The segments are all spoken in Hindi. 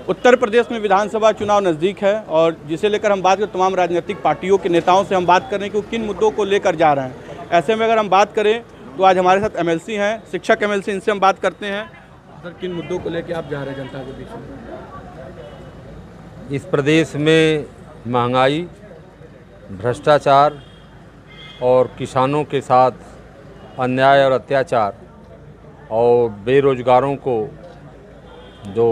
उत्तर प्रदेश में विधानसभा चुनाव नज़दीक है और जिसे लेकर हम बात करें तमाम राजनीतिक पार्टियों के नेताओं से हम बात कर रहे हैं कि वो किन मुद्दों को लेकर जा रहे हैं। ऐसे में अगर हम बात करें तो आज हमारे साथ एमएलसी हैं, शिक्षक एमएलसी, इनसे हम बात करते हैं। सर, किन मुद्दों को लेकर आप जा रहे हैं जनता के बीच में? इस प्रदेश में महंगाई, भ्रष्टाचार और किसानों के साथ अन्याय और अत्याचार और बेरोजगारों को जो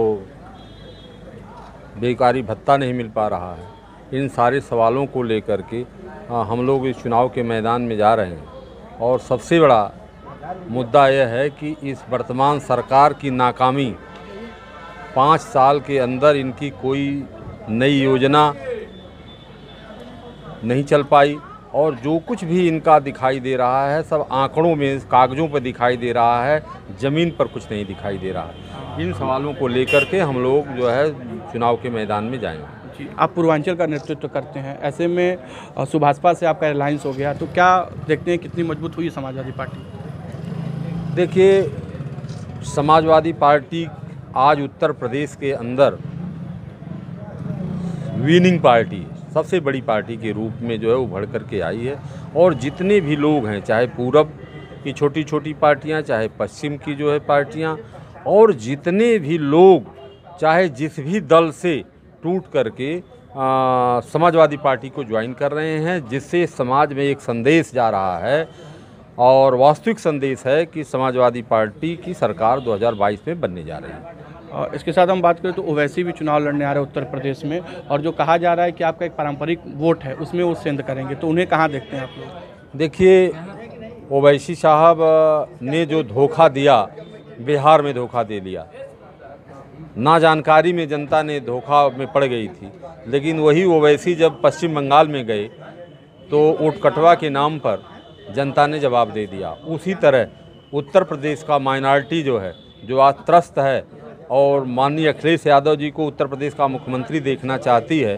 बेकारी भत्ता नहीं मिल पा रहा है, इन सारे सवालों को लेकर के हम लोग इस चुनाव के मैदान में जा रहे हैं। और सबसे बड़ा मुद्दा यह है कि इस वर्तमान सरकार की नाकामी, 5 साल के अंदर इनकी कोई नई योजना नहीं चल पाई और जो कुछ भी इनका दिखाई दे रहा है सब आंकड़ों में, कागज़ों पर दिखाई दे रहा है, ज़मीन पर कुछ नहीं दिखाई दे रहा है। इन सवालों को लेकर के हम लोग जो है चुनाव के मैदान में जाएंगे। जी, आप पूर्वांचल का नेतृत्व करते हैं, ऐसे में सुभाषपा से आपका अलायंस हो गया, तो क्या देखते हैं कितनी मजबूत हुई समाजवादी पार्टी? देखिए, समाजवादी पार्टी आज उत्तर प्रदेश के अंदर विनिंग पार्टी, सबसे बड़ी पार्टी के रूप में जो है उभर करके आई है। और जितने भी लोग हैं, चाहे पूरब की छोटी छोटी पार्टियां, चाहे पश्चिम की जो है पार्टियां, और जितने भी लोग चाहे जिस भी दल से टूट करके समाजवादी पार्टी को ज्वाइन कर रहे हैं, जिससे समाज में एक संदेश जा रहा है और वास्तविक संदेश है कि समाजवादी पार्टी की सरकार 2022 में बनने जा रही है। इसके साथ हम बात करें तो ओवैसी भी चुनाव लड़ने आ रहे हैं उत्तर प्रदेश में, और जो कहा जा रहा है कि आपका एक पारंपरिक वोट है उसमें वो सेंध करेंगे, तो उन्हें कहाँ देखते हैं आप लोग? देखिए, ओवैसी साहब ने जो धोखा दिया, बिहार में धोखा दे लिया, ना जानकारी में जनता ने धोखा में पड़ गई थी। लेकिन वही ओवैसी जब पश्चिम बंगाल में गए तो वोट कटवा के नाम पर जनता ने जवाब दे दिया। उसी तरह उत्तर प्रदेश का माइनॉरिटी जो है, जो आज त्रस्त है और माननीय अखिलेश यादव जी को उत्तर प्रदेश का मुख्यमंत्री देखना चाहती है,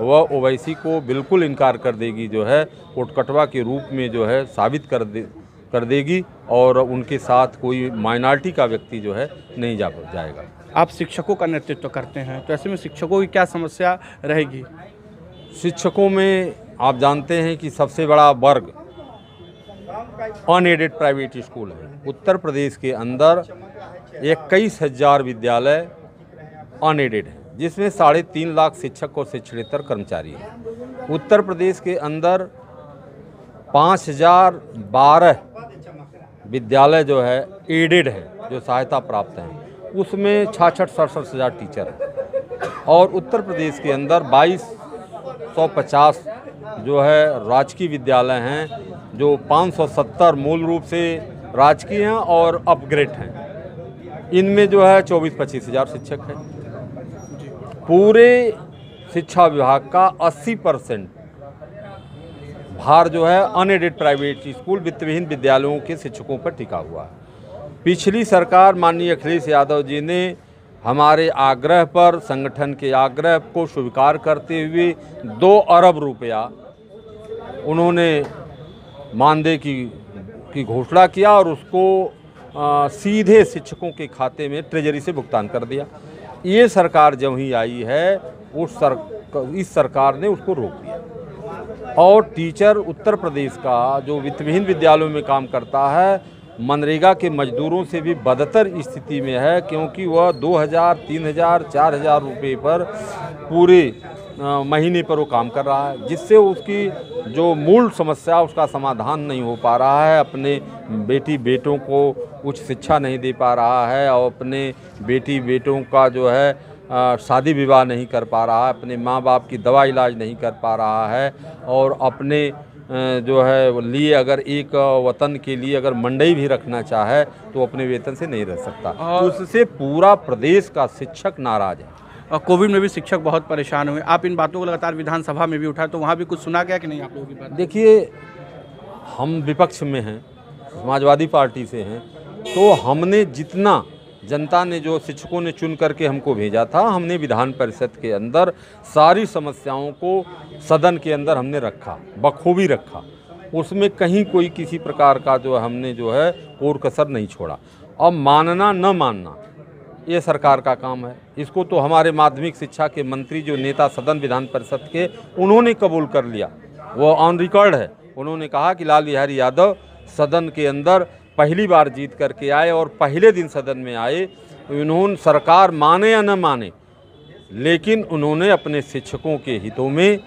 वह ओवैसी को बिल्कुल इनकार कर देगी, जो है वोट कटवा के रूप में जो है साबित कर देगी और उनके साथ कोई माइनॉरिटी का व्यक्ति जो है नहीं जाएगा। आप शिक्षकों का नेतृत्व करते हैं, तो ऐसे में शिक्षकों की क्या समस्या रहेगी? शिक्षकों में आप जानते हैं कि सबसे बड़ा वर्ग अनएडेड प्राइवेट स्कूल है। उत्तर प्रदेश के अंदर 21,000 विद्यालय अनएडेड हैं, जिसमें 3.5 लाख शिक्षक और शिक्षकेतर कर्मचारी हैं। उत्तर प्रदेश के अंदर 5,012 विद्यालय जो है एडेड है, जो सहायता प्राप्त हैं, उसमें 66-67 हज़ार टीचर हैं। और उत्तर प्रदेश के अंदर 2250 जो है राजकीय विद्यालय हैं, जो 570 मूल रूप से राजकीय हैं और अपग्रेड हैं। इनमें जो है 24-25 हज़ार शिक्षक हैं। पूरे शिक्षा विभाग का 80% भार जो है अनएडेड प्राइवेट स्कूल, वित्तविहीन विद्यालयों के शिक्षकों पर टिका हुआ है। पिछली सरकार माननीय अखिलेश यादव जी ने हमारे आग्रह पर, संगठन के आग्रह को स्वीकार करते हुए 2 अरब रुपया उन्होंने मानदेय की घोषणा किया और उसको सीधे शिक्षकों के खाते में ट्रेजरी से भुगतान कर दिया। ये सरकार जब ही आई है इस सरकार ने उसको रोक दिया। और टीचर उत्तर प्रदेश का जो वित्तविहीन विद्यालयों में काम करता है, मनरेगा के मजदूरों से भी बदतर स्थिति में है, क्योंकि वह 2,000, 3,000, 4,000 रुपये पर पूरे महीने पर वो काम कर रहा है, जिससे उसकी जो मूल समस्या उसका समाधान नहीं हो पा रहा है। अपने बेटी बेटों को उच्च शिक्षा नहीं दे पा रहा है और अपने बेटी बेटों का जो है शादी विवाह नहीं कर पा रहा है, अपने माँ बाप की दवा इलाज नहीं कर पा रहा है, और अपने जो है लिए अगर एक वतन के लिए अगर मंडई भी रखना चाहे तो अपने वेतन से नहीं रह सकता। उससे पूरा प्रदेश का शिक्षक नाराज है। कोविड में भी शिक्षक बहुत परेशान हुए, आप इन बातों को लगातार विधानसभा में भी उठाए, तो वहाँ भी कुछ सुना गया कि नहीं आप लोगों की बात? देखिए, हम विपक्ष में हैं, समाजवादी पार्टी से हैं, तो हमने जितना जनता ने, जो शिक्षकों ने चुन करके हमको भेजा था, हमने विधान परिषद के अंदर सारी समस्याओं को सदन के अंदर हमने रखा, बखूबी रखा। उसमें कहीं कोई किसी प्रकार का जो हमने जो है कोर कसर नहीं छोड़ा। अब मानना न मानना ये सरकार का काम है। इसको तो हमारे माध्यमिक शिक्षा के मंत्री जो नेता सदन विधान परिषद के, उन्होंने कबूल कर लिया, वो ऑन रिकॉर्ड है। उन्होंने कहा कि लाल बिहारी यादव सदन के अंदर पहली बार जीत करके आए और पहले दिन सदन में आए। उन्होंने, सरकार माने या न माने, लेकिन उन्होंने अपने शिक्षकों के हितों में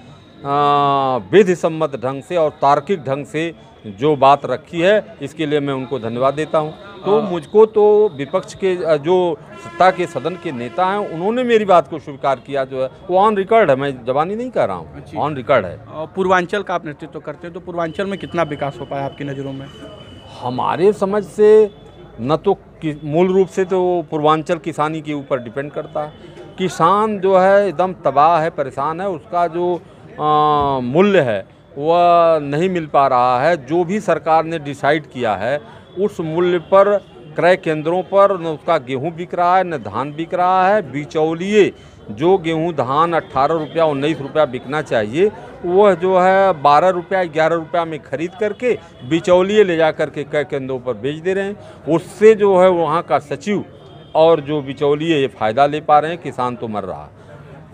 विधि सम्मत ढंग से और तार्किक ढंग से जो बात रखी है, इसके लिए मैं उनको धन्यवाद देता हूं। तो मुझको तो विपक्ष के जो सत्ता के सदन के नेता हैं, उन्होंने मेरी बात को स्वीकार किया, जो है वो ऑन रिकॉर्ड है, मैं जबानी नहीं कर रहा हूँ, ऑन रिकॉर्ड है। पूर्वांचल का आप नेतृत्व करते हैं, तो पूर्वांचल में कितना विकास हो पाया आपकी नज़रों में? हमारे समझ से न तो मूल रूप से तो पूर्वांचल किसानी के ऊपर डिपेंड करता है। किसान जो है एकदम तबाह है, परेशान है, उसका जो मूल्य है वह नहीं मिल पा रहा है। जो भी सरकार ने डिसाइड किया है उस मूल्य पर क्रय केंद्रों पर न उसका गेहूं बिक रहा है, न धान बिक रहा है। बिचौलिए जो गेहूं धान 18 रुपया 19 रुपया बिकना चाहिए, वह जो है 12 रुपया 11 रुपया में खरीद करके बिचौलिए ले जा करके क्रय केंद्रों पर बेच दे रहे हैं। उससे जो है वहाँ का सचिव और जो बिचौलिए ये फ़ायदा ले पा रहे हैं, किसान तो मर रहा है।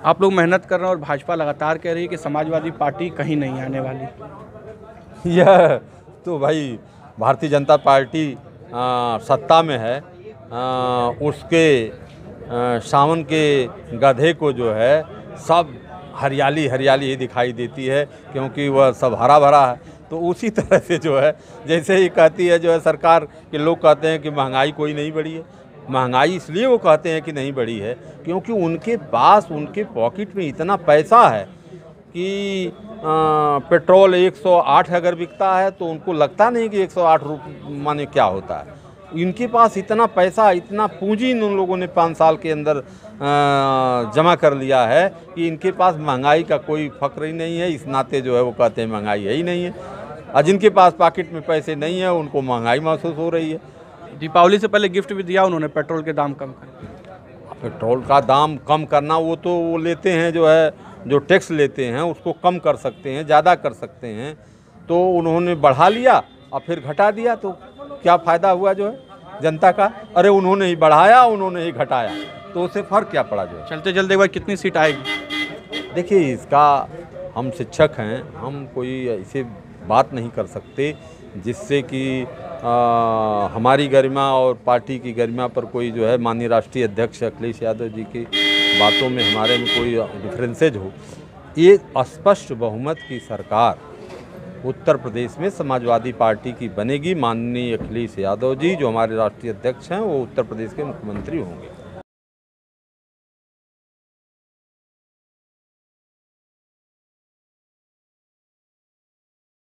आप लोग मेहनत कर रहे हैं और भाजपा लगातार कह रही है कि समाजवादी पार्टी कहीं नहीं आने वाली। यह तो भाई भारतीय जनता पार्टी सत्ता में है, उसके सावन के गधे को जो है सब हरियाली हरियाली ही दिखाई देती है, क्योंकि वह सब हरा भरा है। तो उसी तरह से जो है, जैसे ही कहती है जो है सरकार के लोग कहते हैं कि महंगाई कोई नहीं बढ़ी है। महंगाई इसलिए वो कहते हैं कि नहीं बढ़ी है क्योंकि उनके पास, उनके पॉकेट में इतना पैसा है कि पेट्रोल 108 अगर बिकता है तो उनको लगता नहीं कि 108 माने क्या होता है। इनके पास इतना पैसा, इतना पूंजी इन लोगों ने 5 साल के अंदर जमा कर लिया है कि इनके पास महंगाई का कोई फक्र ही नहीं है। इस नाते जो है वो कहते हैं महंगाई है ही नहीं है, और जिनके पास पॉकेट में पैसे नहीं है उनको महंगाई महसूस हो रही है। दीपावली से पहले गिफ्ट भी दिया उन्होंने, पेट्रोल के दाम कम कर। पेट्रोल का दाम कम करना वो तो वो लेते हैं, जो है जो टैक्स लेते हैं उसको कम कर सकते हैं, ज़्यादा कर सकते हैं। तो उन्होंने बढ़ा लिया और फिर घटा दिया, तो क्या फ़ायदा हुआ जो है जनता का? अरे उन्होंने ही बढ़ाया, उन्होंने ही घटाया, तो उससे फ़र्क क्या पड़ा? जो है चलते चलते एक बार कितनी सीट आएगी? देखिए, इसका हम शिक्षक हैं, हम कोई ऐसे बात नहीं कर सकते जिससे कि हमारी गरिमा और पार्टी की गरिमा पर कोई जो है माननीय राष्ट्रीय अध्यक्ष अखिलेश यादव जी की बातों में हमारे में कोई डिफरेंसेज हो। ये स्पष्ट बहुमत की सरकार उत्तर प्रदेश में समाजवादी पार्टी की बनेगी। माननीय अखिलेश यादव जी जो हमारे राष्ट्रीय अध्यक्ष हैं, वो उत्तर प्रदेश के मुख्यमंत्री होंगे।